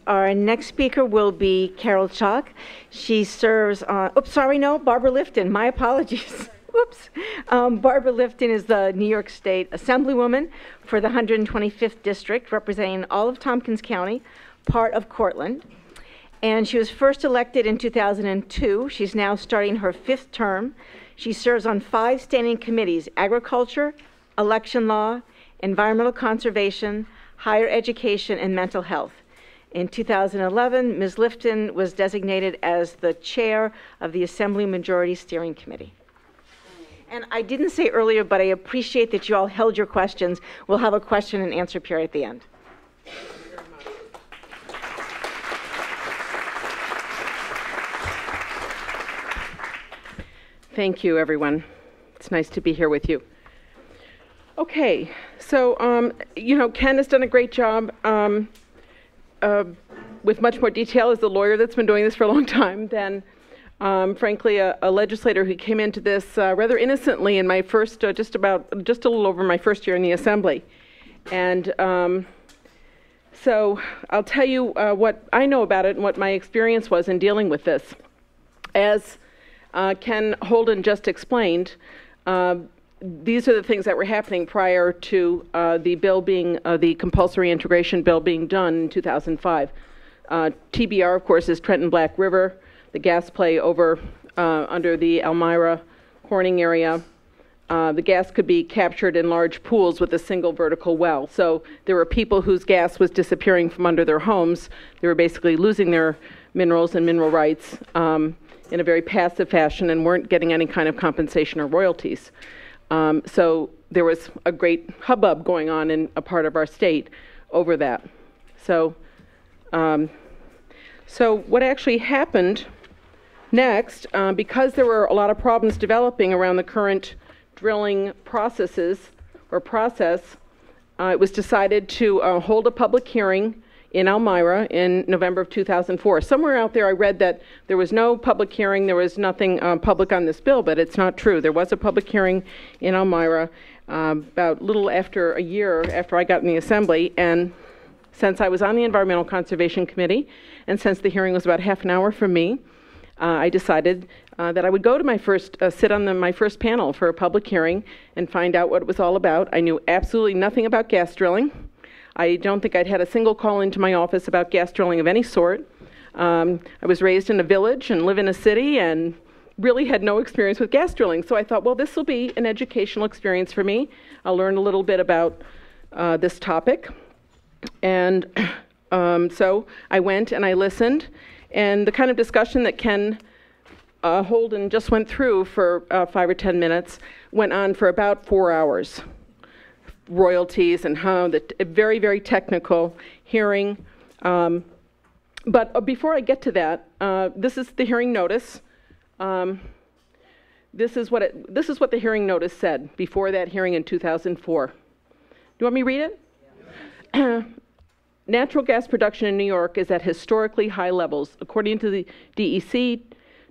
Our next speaker will be ShaleShock. She serves on, Barbara Lifton. My apologies. Whoops. Barbara Lifton is the New York State Assemblywoman for the 125th District, representing all of Tompkins County, part of Cortland. And she was first elected in 2002. She's now starting her 5th term. She serves on 5 standing committees: agriculture, election law, environmental conservation, higher education, and mental health. In 2011, Ms. Lifton was designated as the chair of the Assembly Majority Steering Committee. And I didn't say earlier, but I appreciate that you all held your questions. We'll have a question and answer period at the end. Thank you, everyone. It's nice to be here with you. Okay, so, Ken has done a great job with much more detail as a lawyer that's been doing this for a long time than, frankly, a legislator who came into this rather innocently in my first, just a little over my first year in the Assembly. And so I'll tell you what I know about it and what my experience was in dealing with this. As Ken Holden just explained, these are the things that were happening prior to the bill being, the Compulsory Integration bill being done in 2005. TBR, of course, is Trenton Black River, the gas play over under the Elmira Corning area. The gas could be captured in large pools with a single vertical well. So there were people whose gas was disappearing from under their homes. They were basically losing their minerals and mineral rights in a very passive fashion and weren't getting any kind of compensation or royalties. So there was a great hubbub going on in a part of our state over that. So what actually happened next, because there were a lot of problems developing around the current drilling process, it was decided to hold a public hearing in Elmira in November of 2004. Somewhere out there I read that there was no public hearing, there was nothing public on this bill, but it's not true. There was a public hearing in Elmira about a little after a year after I got in the Assembly, and since I was on the Environmental Conservation Committee, and since the hearing was about half an hour from me, I decided that I would go to my first, sit on my first panel for a public hearing and find out what it was all about. I knew absolutely nothing about gas drilling. I don't think I'd had a single call into my office about gas drilling of any sort. I was raised in a village and live in a city and really had no experience with gas drilling. So I thought, well, this will be an educational experience for me. I'll learn a little bit about this topic. And so I went and I listened. And the kind of discussion that Ken Holden just went through for 5 or 10 minutes went on for about 4 hours. Royalties and how a very, very technical hearing. But before I get to that, this is the hearing notice. This is what the hearing notice said before that hearing in 2004. Do you want me to read it? Yeah. Natural gas production in New York is at historically high levels. According to the DEC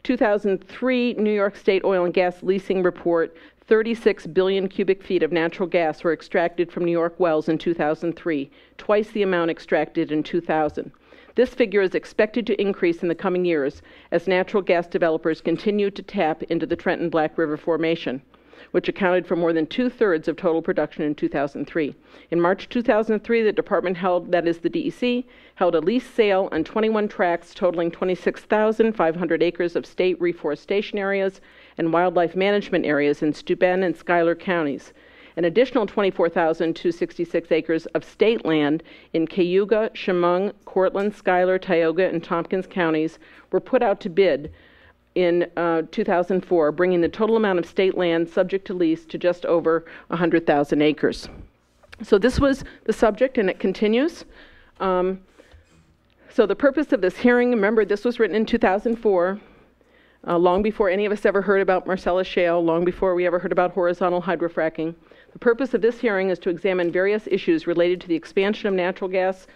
2003 New York State Oil and Gas Leasing Report, 36 billion cubic feet of natural gas were extracted from New York wells in 2003, twice the amount extracted in 2000. This figure is expected to increase in the coming years as natural gas developers continue to tap into the Trenton Black River Formation, which accounted for more than 2/3 of total production in 2003. In March 2003, the department held, that is the DEC, held a lease sale on 21 tracts totaling 26,500 acres of state reforestation areas and wildlife management areas in Steuben and Schuyler counties. An additional 24,266 acres of state land in Cayuga, Chemung, Cortland, Schuyler, Tioga, and Tompkins counties were put out to bid in 2004, bringing the total amount of state land subject to lease to just over 100,000 acres. So this was the subject, and it continues. So the purpose of this hearing, remember, this was written in 2004, long before any of us ever heard about Marcellus Shale, long before we ever heard about horizontal hydrofracking. The purpose of this hearing is to examine various issues related to the expansion of natural gas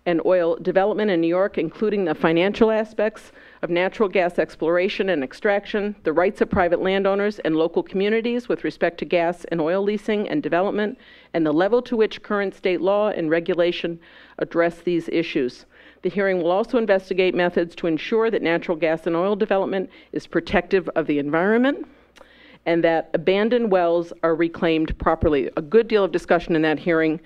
and oil development in New York, including the financial aspects of natural gas exploration and extraction, the rights of private landowners and local communities with respect to gas and oil leasing and development, and the level to which current state law and regulation address these issues. The hearing will also investigate methods to ensure that natural gas and oil development is protective of the environment and that abandoned wells are reclaimed properly. A good deal of discussion in that hearing.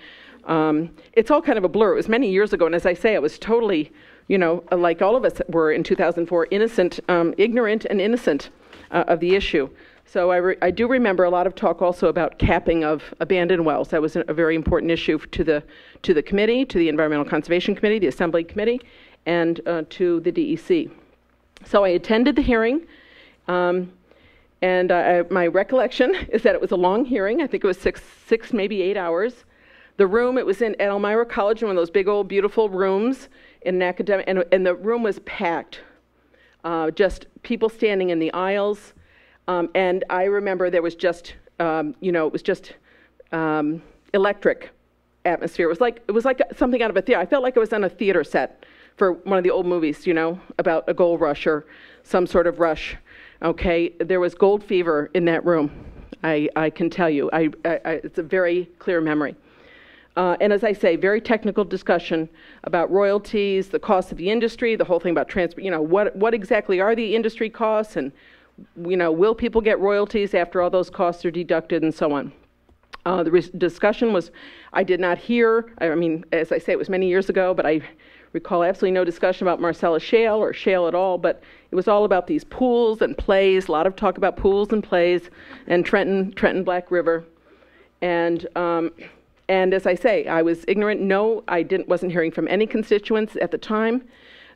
It's all kind of a blur. It was many years ago, and as I say, I was totally, like all of us were in 2004, innocent, ignorant and innocent of the issue. So I do remember a lot of talk also about capping of abandoned wells. That was a very important issue to the committee, to the Environmental Conservation Committee, the Assembly Committee, and to the DEC. So I attended the hearing, and my recollection is that it was a long hearing. I think it was six, maybe 8 hours. The room, it was at Elmira College, in one of those big old beautiful rooms in an academic, and the room was packed. Just people standing in the aisles. And I remember there was just, it was just electric atmosphere. It was like something out of a theater. I felt like I was on a theater set for one of the old movies, about a gold rush or some sort of rush. Okay, there was gold fever in that room. I can tell you. It's a very clear memory. And as I say, very technical discussion about royalties, the cost of the industry, the whole thing about transport. What exactly are the industry costs, and will people get royalties after all those costs are deducted, and so on. The discussion was, I did not hear, as I say, it was many years ago, but I recall absolutely no discussion about Marcellus Shale or shale at all, but it was all about these pools and plays, a lot of talk about pools and plays, and Trenton Black River. And as I say, I was ignorant. No, I wasn't hearing from any constituents at the time.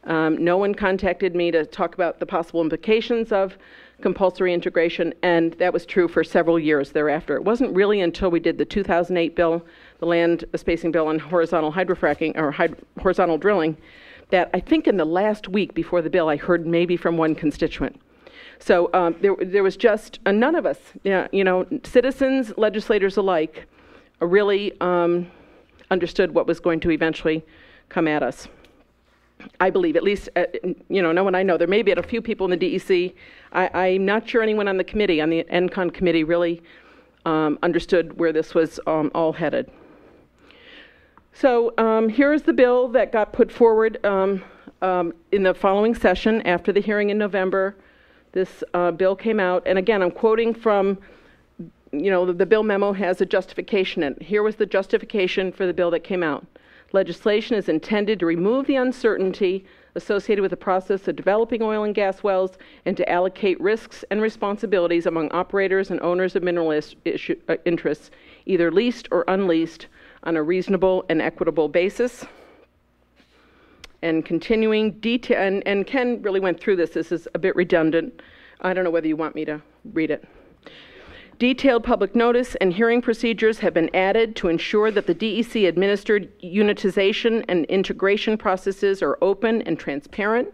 No one contacted me to talk about the possible implications of compulsory integration, and that was true for several years thereafter. It wasn't really until we did the 2008 bill, the land spacing bill on horizontal hydrofracking, or horizontal drilling, that I think in the last week before the bill I heard maybe from one constituent. So there was just none of us, citizens, legislators alike, really understood what was going to eventually come at us. I believe, at least, no one I know. There may be a few people in the DEC. I'm not sure anyone on the committee, on the ENCON committee, really understood where this was all headed. So here's the bill that got put forward in the following session after the hearing in November. This bill came out, and again, I'm quoting from, the bill memo has a justification in it. Here was the justification for the bill that came out. Legislation is intended to remove the uncertainty associated with the process of developing oil and gas wells and to allocate risks and responsibilities among operators and owners of mineral interests, either leased or unleased, on a reasonable and equitable basis. And continuing detail, and Ken really went through this. This is a bit redundant. I don't know whether you want me to read it. Detailed public notice and hearing procedures have been added to ensure that the DEC administered unitization and integration processes are open and transparent,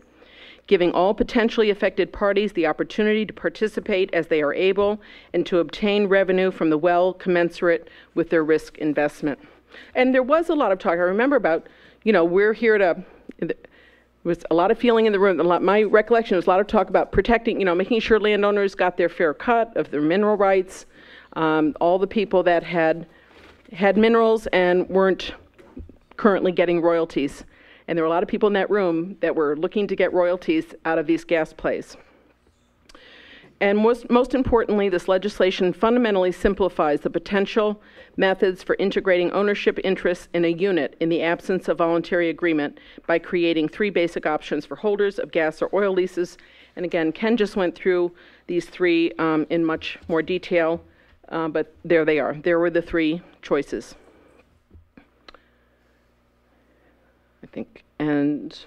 giving all potentially affected parties the opportunity to participate as they are able and to obtain revenue from the well commensurate with their risk investment. And there was a lot of talk, I remember about, we're here to, there was a lot of feeling in the room. My recollection was a lot of talk about protecting, making sure landowners got their fair cut of their mineral rights, all the people that had minerals and weren't currently getting royalties. And there were a lot of people in that room that were looking to get royalties out of these gas plays. And most importantly, this legislation fundamentally simplifies the potential methods for integrating ownership interests in a unit in the absence of voluntary agreement by creating 3 basic options for holders of gas or oil leases. And again, Ken just went through these 3 in much more detail, but there they are. There were the 3 choices. I think, and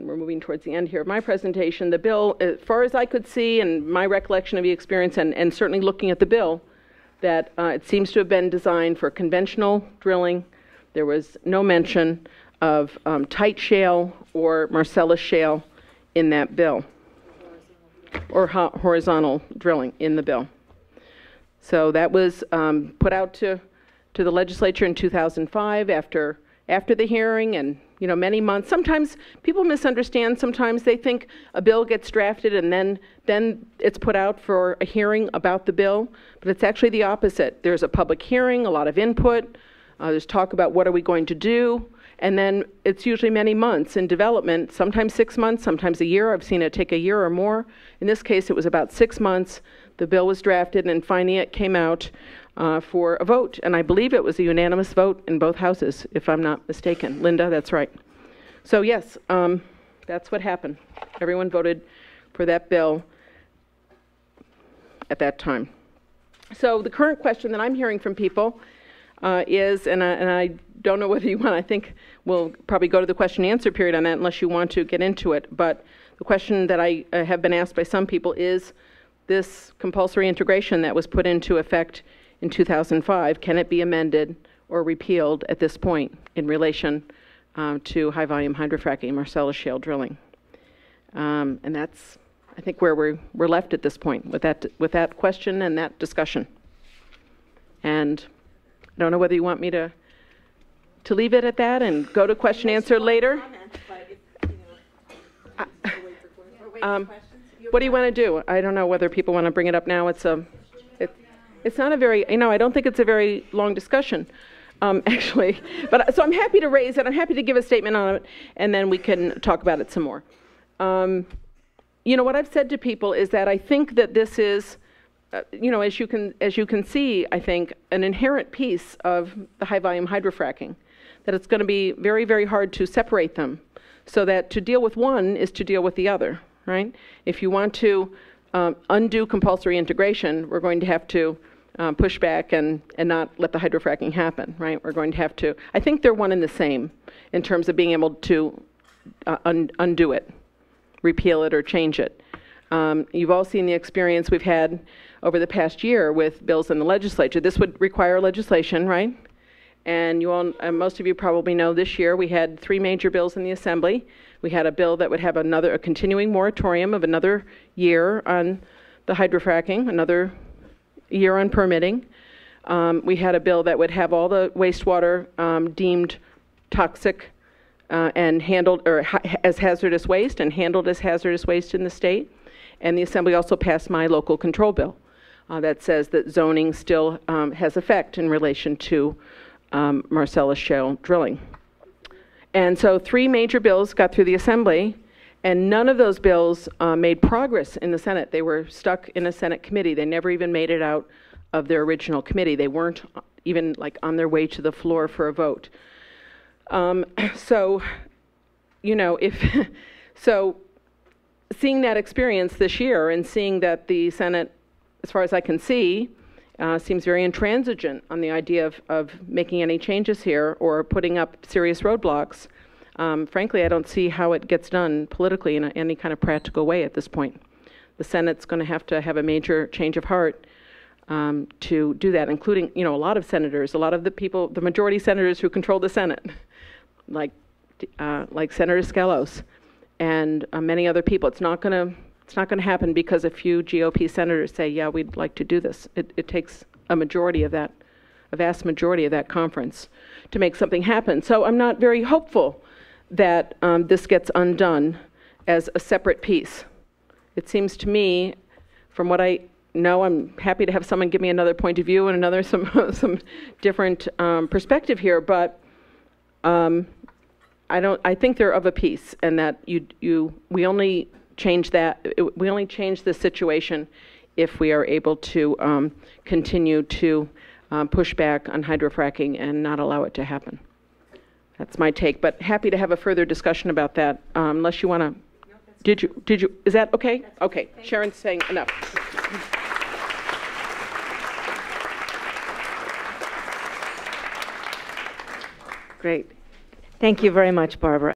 we're moving towards the end here of my presentation. The bill, as far as I could see, and my recollection of the experience, and certainly looking at the bill, that it seems to have been designed for conventional drilling. There was no mention of tight shale or Marcellus shale in that bill, or horizontal drilling in the bill. So that was put out to the legislature in 2005 after the hearing, and many months. Sometimes people misunderstand. Sometimes they think a bill gets drafted and then it's put out for a hearing about the bill, but it's actually the opposite. There's a public hearing, a lot of input. There's talk about what are we going to do, And then it's usually many months in development, sometimes 6 months, sometimes a year. I've seen it take a year or more. In this case, it was about 6 months. The bill was drafted, and finally it came out for a vote. And I believe it was a unanimous vote in both houses, if I'm not mistaken. Linda, that's right. So yes, that's what happened. Everyone voted for that bill at that time. So the current question that I'm hearing from people is, and I don't know whether you want, I think we'll probably go to the question and answer period on that unless you want to get into it, but the question that I have been asked by some people is this compulsory integration that was put into effect in 2005, can it be amended or repealed at this point in relation to high-volume hydrofracking, Marcellus shale drilling? And that's, I think, where we're left at this point with that question and that discussion. And I don't know whether you want me to leave it at that and go to question answer later. What do you want to do? I don't know whether people want to bring it up now. It's not a very, I don't think it's a very long discussion, actually. But so I'm happy to raise it. I'm happy to give a statement on it, and then we can talk about it some more. What I've said to people is that I think that this is, as you can see, I think, an inherent piece of the high-volume hydrofracking, that it's going to be very, very hard to separate them, so that to deal with one is to deal with the other, right? If you want to undo compulsory integration, we're going to have to push back and not let the hydrofracking happen, right? We're going to have to, I think they're one and the same in terms of being able to undo it, repeal it, or change it. You've all seen the experience we've had over the past year with bills in the legislature. This would require legislation, right? And you all, most of you probably know this year we had 3 major bills in the Assembly. We had a bill that would have a continuing moratorium of another year on the hydrofracking, another year on permitting. We had a bill that would have all the wastewater deemed toxic and handled as hazardous waste and handled as hazardous waste in the state. And the Assembly also passed my local control bill that says that zoning still has effect in relation to Marcellus shale drilling. And so 3 major bills got through the Assembly, and none of those bills made progress in the Senate. They were stuck in a Senate committee. They never even made it out of their original committee. They weren't even on their way to the floor for a vote. So seeing that experience this year and seeing that the Senate, as far as I can see, seems very intransigent on the idea of making any changes here or putting up serious roadblocks. Frankly, I don't see how it gets done politically in any kind of practical way at this point. The Senate's going to have a major change of heart to do that, including, a lot of senators, a lot of the majority senators who control the Senate, like Senator Skelos and many other people. It's not going to happen because a few GOP senators say, yeah, we'd like to do this. It takes a vast majority of that conference to make something happen. So I'm not very hopeful that this gets undone as a separate piece. It seems to me, from what I know, I'm happy to have someone give me another point of view and some different perspective here, but I think they're of a piece, and that we only change this situation if we are able to continue to push back on hydrofracking and not allow it to happen. That's my take, but happy to have a further discussion about that, unless you want to. Did you, is that okay? Okay, Sharon's saying enough. Great. Thank you very much, Barbara.